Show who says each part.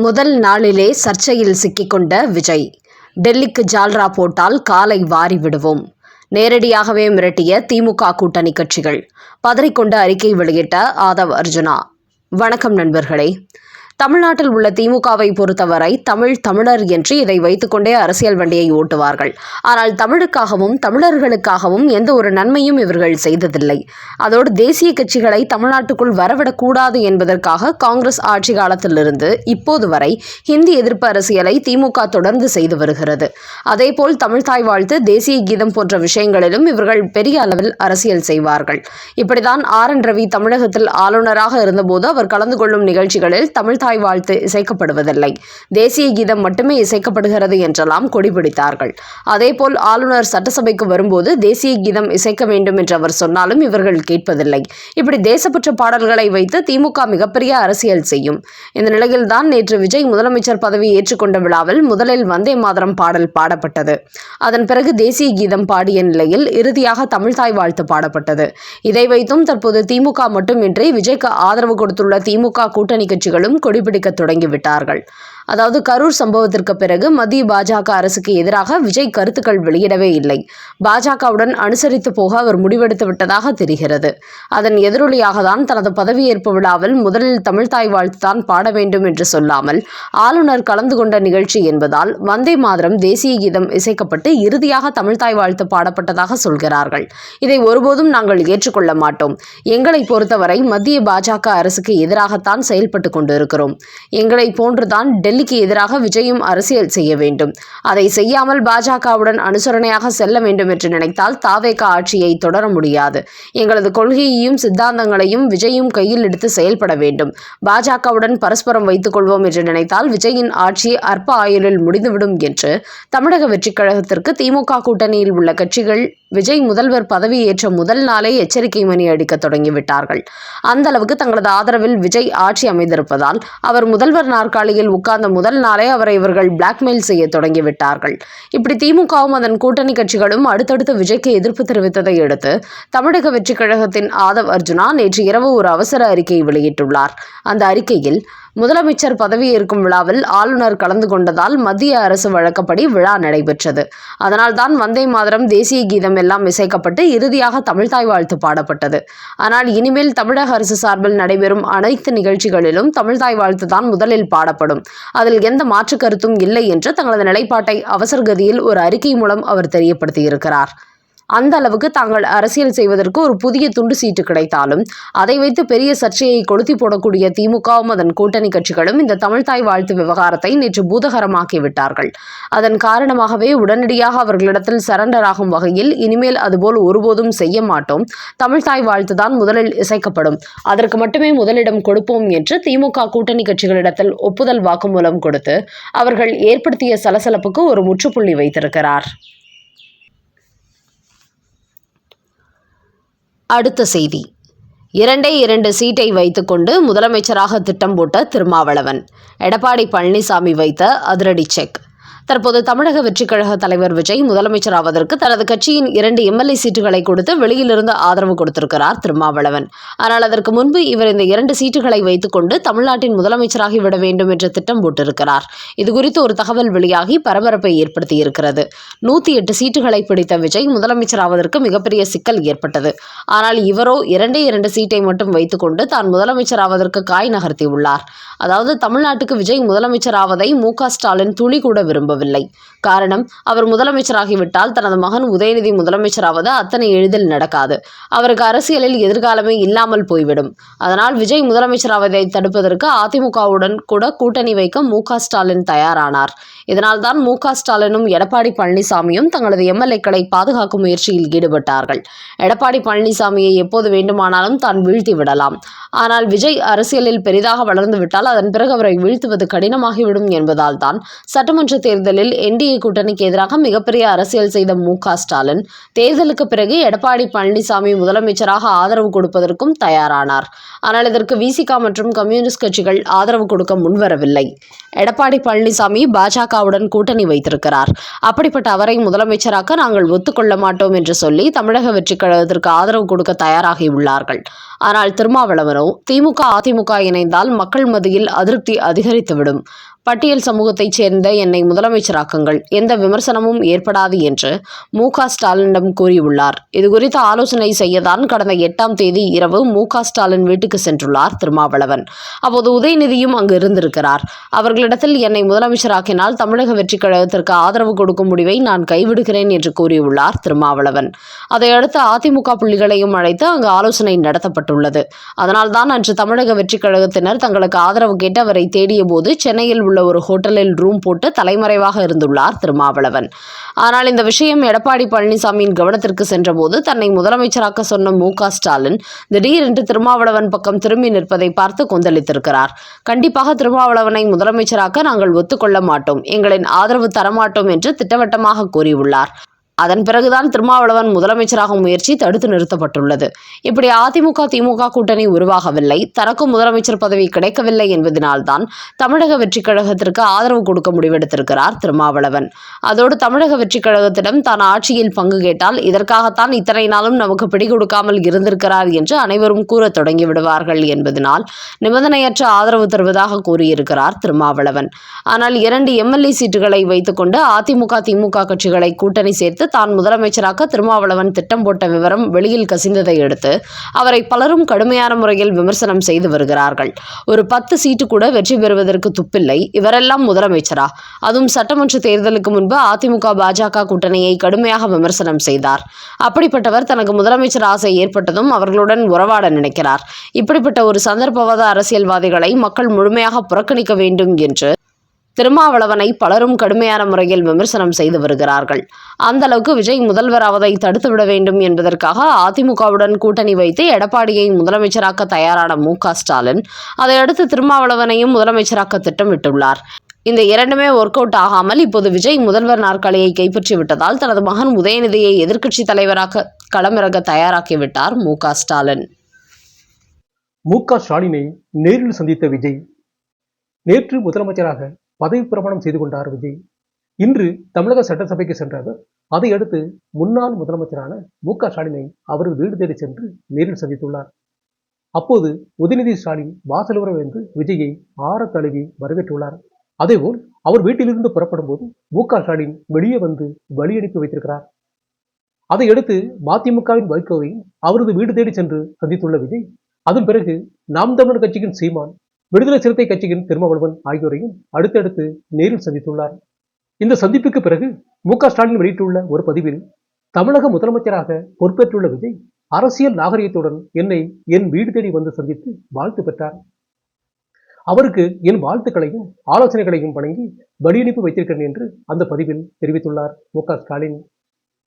Speaker 1: முதல் நாளிலே சர்ச்சையில் சிக்கிக்கொண்ட விஜய். டெல்லிக்கு ஜால்ரா போட்டால் காலை வாரி விடுவோம். நேரடியாகவே மிரட்டிய திமுக கூட்டணி கட்சிகள். பதறிக்கொண்ட அறிக்கை வெளியிட்ட ஆதவ் அர்ஜுனா. வணக்கம் நண்பர்களே. தமிழ்நாட்டில் உள்ள திமுகவை பொறுத்தவரை தமிழர் என்று இதை வைத்துக்கொண்டே அரசியல் வண்டியை ஓட்டுவார்கள். ஆனால் தமிழுக்காகவும் தமிழர்களுக்காகவும் எந்த ஒரு நன்மையும் இவர்கள் செய்ததில்லை. அதோடு தேசிய கட்சிகளை தமிழ்நாட்டுக்குள் வரவிடக்கூடாது என்பதற்காக காங்கிரஸ் ஆட்சி காலத்திலிருந்து இப்போது வரை ஹிந்தி எதிர்ப்பு அரசியலை திமுக தொடர்ந்து செய்து வருகிறது. அதேபோல் தமிழ்தாய் வாழ்த்து, தேசிய கீதம் போன்ற விஷயங்களிலும் இவர்கள் பெரிய அளவில் அரசியல் செய்வார்கள். இப்படிதான் RN ரவி தமிழகத்தில் ஆளுநராக இருந்தபோது அவர் கலந்து கொள்ளும் நிகழ்ச்சிகளில் தமிழ்தாய் வாழ்த்து இசைக்கப்படுவதில்லை, தேசிய கீதம் மட்டுமே இசைக்கப்படுகிறது என்றெல்லாம் கொடிபிடித்தார்கள். அதேபோல் ஆளுநர் சட்டசபைக்கு வரும்போது தேசிய கீதம் இசைக்க வேண்டும் என்று அவர் சொன்னாலும் இவர்கள் கேட்பதில்லை. இப்படி தேசப்பற்ற பாடல்களை வைத்து திமுக மிகப்பெரிய அரசியல் செய்யும். இந்த நிலையில்தான் நேற்று விஜய் முதலமைச்சர் பதவி ஏற்றுக்கொண்ட விழாவில் முதலில் வந்தே மாதரம் பாடல் பாடப்பட்டது. அதன் பிறகு தேசிய கீதம் பாடிய நிலையில் இறுதியாக தமிழ்தாய் வாழ்த்து பாடப்பட்டது. இதை வைத்தும் தற்போது திமுக மட்டுமின்றி விஜய்க்கு ஆதரவு கொடுத்துள்ள திமுக கூட்டணி கட்சிகளும் பிடிக்க தொடங்கிவிட்டார்கள். அதாவது கரூர் சம்பவத்திற்கு பிறகு மத்திய பாஜக அரசுக்கு எதிராக விஜய் கருத்துக்கள் வெளியிடவே இல்லை. பாஜகவுடன் அனுசரித்து போக அவர் முடிவெடுத்து விட்டதாக தெரிகிறது. அதன் எதிரொலியாக தான் தனது பதவியேற்பு விழாவில் முதலில் தமிழ்தாய் வாழ்த்து தான் பாட வேண்டும் என்று சொல்லாமல் ஆளுநர் கலந்து கொண்ட நிகழ்ச்சி என்பதால் வந்தே மாதரம் தேசிய கீதம் இசைக்கப்பட்டு இறுதியாக தமிழ்தாய் வாழ்த்து பாடப்பட்டதாக சொல்கிறார்கள். இதை ஒருபோதும் நாங்கள் ஏற்றுக்கொள்ள மாட்டோம். எங்களை பொறுத்தவரை மத்திய பாஜக அரசுக்கு எதிராகத்தான் செயல்பட்டு கொண்டிருக்கிறோம். எங்களை போன்றுதான் டெல்லிக்கு எதிராக விஜயும் அரசியல் செய்ய வேண்டும். அதை செய்யாமல் பாஜகவுடன் அனுசரணையாக செல்ல வேண்டும் என்று நினைத்தால் தாவேக ஆட்சியை தொடர முடியாது. எங்களது கொள்கையையும் சித்தாந்தங்களையும் விஜயும் கையில் எடுத்து செயல்பட வேண்டும். பாஜகவுடன் பரஸ்பரம் வைத்துக் கொள்வோம் என்று நினைத்தால் விஜயின் ஆட்சி அற்ப ஆயுளில் முடிந்துவிடும் என்று தமிழக வெற்றிக் கழகத்திற்கு திமுக கூட்டணியில் உள்ள கட்சிகள் விஜய் முதல்வர் பதவியேற்ற முதல் நாளே எச்சரிக்கை மணி அடிக்க தொடங்கிவிட்டார்கள். அந்த அளவுக்கு தங்களது ஆதரவில் விஜய் ஆட்சி அமைந்திருப்பதால் அவர் முதல்வர் நாற்காலியில் உட்கார்ந்த முதல் நாளே அவரை இவர்கள் பிளாக்மெயில் செய்ய தொடங்கிவிட்டார்கள். இப்படி திமுகவும் அதன் கூட்டணி கட்சிகளும் அடுத்தடுத்து விஜய்க்கு எதிர்ப்பு தெரிவித்ததை அடுத்து தமிழக வெற்றிக் கழகத்தின் ஆதவ் அர்ஜுனா நேற்று இரவு ஒரு அவசர அறிக்கை வெளியிட்டுள்ளார். அந்த அறிக்கையில் முதலமைச்சர் பதவியேற்கும் விழாவில் ஆளுநர் கலந்து கொண்டதால் மத்திய அரசு வழக்கப்படி விழா நடைபெற்றது. அதனால்தான் வந்தே மாதரம், தேசிய கீதம் எல்லாம் இசைக்கப்பட்டு இறுதியாக தமிழ்தாய் வாழ்த்து பாடப்பட்டது. ஆனால் இனிமேல் தமிழக அரசு சார்பில் நடைபெறும் அனைத்து நிகழ்ச்சிகளிலும் தமிழ்தாய் வாழ்த்து தான் முதலில் பாடப்படும். அதில் எந்த மாற்று கருத்தும் இல்லை என்று தங்களது நிலைப்பாட்டை அவசரகதியில் ஒரு அறிக்கை மூலம் அவர் தெரியப்படுத்தியிருக்கிறார். அந்த அளவுக்கு தாங்கள் அரசியல் செய்வதற்கு ஒரு புதிய துண்டு சீட்டு கிடைத்தாலும் அதை வைத்து பெரிய சர்ச்சையை கொளுத்தி போடக்கூடிய திமுகவும் அதன் கூட்டணி கட்சிகளும் இந்த தமிழ்தாய் வாழ்த்து விவகாரத்தை நேற்று பூதகரமாக்கி விட்டார்கள். அதன் காரணமாகவே உடனடியாக அவர்களிடத்தில் சரண்டர் ஆகும் வகையில் இனிமேல் அதுபோல் ஒருபோதும் செய்ய மாட்டோம், தமிழ்தாய் வாழ்த்து தான் முதலில் இசைக்கப்படும், அதற்கு மட்டுமே முதலிடம் கொடுப்போம் என்று திமுக கூட்டணி கட்சிகளிடத்தில் ஒப்புதல் வாக்குமூலம் கொடுத்து அவர்கள் ஏற்படுத்திய சலசலப்புக்கு ஒரு முற்றுப்புள்ளி வைத்திருக்கிறார். அடுத்த செய்தி. 2 சீட்டை வைத்துக்கொண்டு முதலமைச்சராக திட்டம் போட்ட திருமாவளவன். எடப்பாடி பழனிசாமி வைத்த அதிரடி செக். தற்போது தமிழக வெற்றிக் கழக தலைவர் விஜய் முதலமைச்சராவதற்கு தனது கட்சியின் 2 MLA சீட்டுகளை கொடுத்து வெளியிலிருந்து ஆதரவு கொடுத்திருக்கிறார் திருமாவளவன். ஆனால் அதற்கு முன்பு இவர் இந்த 2 சீட்டுகளை வைத்துக்கொண்டு தமிழ்நாட்டின் முதலமைச்சராகிவிட வேண்டும் என்று திட்டம் போட்டிருக்கிறார். இதுகுறித்து ஒரு தகவல் வெளியாகி பரபரப்பை ஏற்படுத்தியிருக்கிறது. 108 சீட்டுகளை பிடித்த விஜய் முதலமைச்சராவதற்கு மிகப்பெரிய சிக்கல் ஏற்பட்டது. ஆனால் இவரோ 2 சீட்டை மட்டும் வைத்துக்கொண்டு தான் முதலமைச்சராவதற்கு காய் நகர்த்தியுள்ளார். அதாவது தமிழ்நாட்டுக்கு விஜய் முதலமைச்சராவதை MK ஸ்டாலின் துளி கூட விரும்பவில்லை. காரணம், அவர் முதலமைச்சராகிவிட்டால் தனது மகன் உதயநிதி முதலமைச்சராவது அத்தனை எளிதில் நடக்காது. அவருக்கு அரசியலில் எதிர்காலமே இல்லாமல் போய்விடும். அதனால் விஜய் முதலமைச்சராவதை தடுப்பதற்கு அதிமுகவுடன் கூட கூட்டணி வைக்க MK ஸ்டாலின் தயாரானார். இதனால் தான் MK ஸ்டாலினும் எடப்பாடி பழனிசாமியும் தங்களது MLAக்களை பாதுகாக்கும் முயற்சியில் ஈடுபட்டார்கள். எடப்பாடி பழனிசாமியை எப்போது வேண்டுமானாலும் தான் வீழ்த்தி விடலாம். ஆனால் விஜய் அரசியலில் பெரிதாக வளர்ந்து விட்டால் அதன் பிறகு அவரை வீழ்த்துவது கடினமாகிவிடும் என்பதால் தான் சட்டமன்ற தேர்தல் தேர்தலில் என்டிஏ கூட்டணிக்கு எதிராக மிகப்பெரிய அரசியல் செய்த மு.க. ஸ்டாலின் தேர்தலுக்கு பிறகு எடப்பாடி பழனிசாமி முதலமைச்சராக ஆதரவு கொடுப்பதற்கும் தயாரானார். ஆனால் இதற்கு விசிக மற்றும் கம்யூனிஸ்ட் கட்சிகள் ஆதரவு கொடுக்க முன்வரவில்லை. எடப்பாடி பழனிசாமி பாஜகவுடன் கூட்டணி வைத்திருக்கிறார். அப்படிப்பட்ட அவரை முதலமைச்சராக்க நாங்கள் ஒத்துக்கொள்ள மாட்டோம் என்று சொல்லி தமிழக வெற்றிக் கழகத்திற்கு ஆதரவு கொடுக்க தயாராகியுள்ளார்கள். ஆனால் திருமாவளவனோ திமுக அதிமுக இணைந்தால் மக்கள் மத்தியில் அதிருப்தி அதிகரித்துவிடும். பட்டியல் சமூகத்தைச் சேர்ந்த என்னை முதலமைச்சராக்குங்கள், எந்த விமர்சனமும் ஏற்படாது என்று மு.க. ஸ்டாலினிடம் கூறியுள்ளார். இதுகுறித்து ஆலோசனை செய்யத்தான் கடந்த 8ஆம் தேதி இரவு மு.க. ஸ்டாலின் வீட்டுக்கு சென்றுள்ளார் திருமாவளவன். அப்போது உதயநிதியும் அங்கு இருந்திருக்கிறார். அவர்களிடத்தில் என்னை முதலமைச்சராக்கினால் தமிழக வெற்றிக் கழகத்திற்கு ஆதரவு கொடுக்கும் முடிவை நான் கைவிடுகிறேன் என்று கூறியுள்ளார் திருமாவளவன். அதையடுத்து அதிமுக புள்ளிகளையும் அழைத்து அங்கு ஆலோசனை நடத்தப்பட்டுள்ளது. அதனால்தான் அன்று தமிழக வெற்றிக் கழகத்தினர் தங்களுக்கு ஆதரவு கேட்டு அவரை தேடிய போது சென்னையில் உள்ள ஒரு ஹோட்டலில் ரூம் போட்டு தலைமறைவாக இருந்துள்ளார் திருமாவளவன். ஆனால் இந்த விஷயம் எடப்பாடி பழனிசாமியின் கவனத்திற்கு சென்றபோது தன்னை முதலமைச்சராக்க சொன்ன மு.க. ஸ்டாலின் திடீரென்று திருமாவளவன் பக்கம் திரும்பி நிற்பதை பார்த்து கொந்தளித்திருக்கிறார். கண்டிப்பாக திருமாவளவனை முதலமைச்சராக்க நாங்கள் ஒத்துக்கொள்ள மாட்டோம், எங்களின் ஆதரவு தரமாட்டோம் என்று திட்டவட்டமாக கூறியுள்ளார். அதன் பிறகுதான் திருமாவளவன் முதலமைச்சராகும் முயற்சி தடுத்து நிறுத்தப்பட்டுள்ளது. இப்படி அதிமுக திமுக கூட்டணி உருவாகவில்லை, தனக்கும் முதலமைச்சர் பதவி கிடைக்கவில்லை என்பதனால்தான் தமிழக வெற்றிக் கழகத்திற்கு ஆதரவு கொடுக்க முடிவெடுத்திருக்கிறார் திருமாவளவன். அதோடு தமிழக வெற்றிக் கழகத்திடம் தான் ஆட்சியில் பங்கு கேட்டால் இதற்காகத்தான் இத்தனை நாளும் நமக்கு பிடிகொடுக்காமல் இருந்திருக்கிறார் என்று அனைவரும் கூறத் தொடங்கிவிடுவார்கள் என்பதனால் நிபந்தனையற்ற ஆதரவு தருவதாக கூறியிருக்கிறார் திருமாவளவன். ஆனால் 2 எம்எல்ஏ சீட்டுகளை வைத்துக்கொண்டு அதிமுக திமுக கட்சிகளை கூட்டணி சேர்த்து தான் முதலமைச்சராக திருமாவளவன் திட்டம் போட்ட விவரம் வெளியில் கசிந்ததை அடுத்து அவரை பலரும் கடுமையான முறையில் விமர்சனம் செய்து வருகிறார்கள். ஒரு 10 சீட்டு கூட வெற்றி பெறுவதற்கு துப்பில்லை, இவரெல்லாம் முதலமைச்சரா? அதுவும் சட்டமன்ற தேர்தலுக்கு முன்பு அதிமுக பாஜக கூட்டணியை கடுமையாக விமர்சனம் செய்தார். அப்படிப்பட்டவர் தனக்கு முதலமைச்சர் ஆசை ஏற்பட்டதும் அவர்களுடன் உறவாட நினைக்கிறார். இப்படிப்பட்ட ஒரு சந்தர்ப்பவாத அரசியல்வாதிகளை மக்கள் முழுமையாக புறக்கணிக்க வேண்டும் என்று திருமாவளவனை பலரும் கடுமையான முறையில் விமர்சனம் செய்து வருகிறார்கள். அந்த அளவுக்கு விஜய் முதல்வராவதை தடுத்துவிட வேண்டும் என்பதற்காக அதிமுகவுடன் கூட்டணி வைத்து எடப்பாடியை முதலமைச்சராக்க தயாரான மு.க. ஸ்டாலின் அதையடுத்து திருமாவளவனையும் முதலமைச்சராக்க திட்டமிட்டுள்ளார். இந்த இரண்டுமே ஒர்க் அவுட் ஆகாமல் இப்போது விஜய் முதல்வர் நாற்காலியை கைப்பற்றிவிட்டதால் தனது மகன் உதயநிதியை எதிர்க்கட்சி தலைவராக களமிறங்க தயாராக்கிவிட்டார் மு.க. ஸ்டாலின்.
Speaker 2: மு.க. ஸ்டாலினை நேரில் சந்தித்த விஜய் நேற்று முதலமைச்சராக பதவி பிரமாணம் செய்து கொண்டார் விஜய். இன்று தமிழக சட்டசபைக்கு சென்றார். அதையடுத்து முன்னாள் முதலமைச்சரான மு.க. ஸ்டாலினை அவரது வீடு தேடி சென்று நேரில் சந்தித்துள்ளார். அப்போது உதயநிதி ஸ்டாலின் வாசலுற வந்து விஜயை ஆற தழுவி வரவேற்றுள்ளார். அதேபோல் அவர் வீட்டிலிருந்து புறப்படும் போது மு.க. ஸ்டாலின் வெளியே வந்து வழி அனுப்பி வைத்திருக்கிறார். அதையடுத்து மதிமுகவின் வைகோவை அவரது வீடு தேடி சென்று சந்தித்துள்ள விஜய் அதன் பிறகு நாம் தமிழர் கட்சியின் சீமான், விடுதலை சிறுத்தை கட்சியின் திருமாவளவன் ஆகியோரையும் அடுத்தடுத்து நேரில் சந்தித்துள்ளார். இந்த சந்திப்புக்கு பிறகு மு.க. ஸ்டாலின் வெளியிட்டுள்ள ஒரு பதிவில் தமிழக முதலமைச்சராக பொறுப்பேற்றுள்ள விஜய் அரசியல் நாகரிகத்துடன் என்னை என் வீடு தேடி வந்து சந்தித்து வாழ்த்து பெற்றார். அவருக்கு என் வாழ்த்துக்களையும் ஆலோசனைகளையும் வழங்கி வழியனுப்பி வைத்திருக்கிறேன் என்று அந்த பதிவில் தெரிவித்துள்ளார் மு.க. ஸ்டாலின்.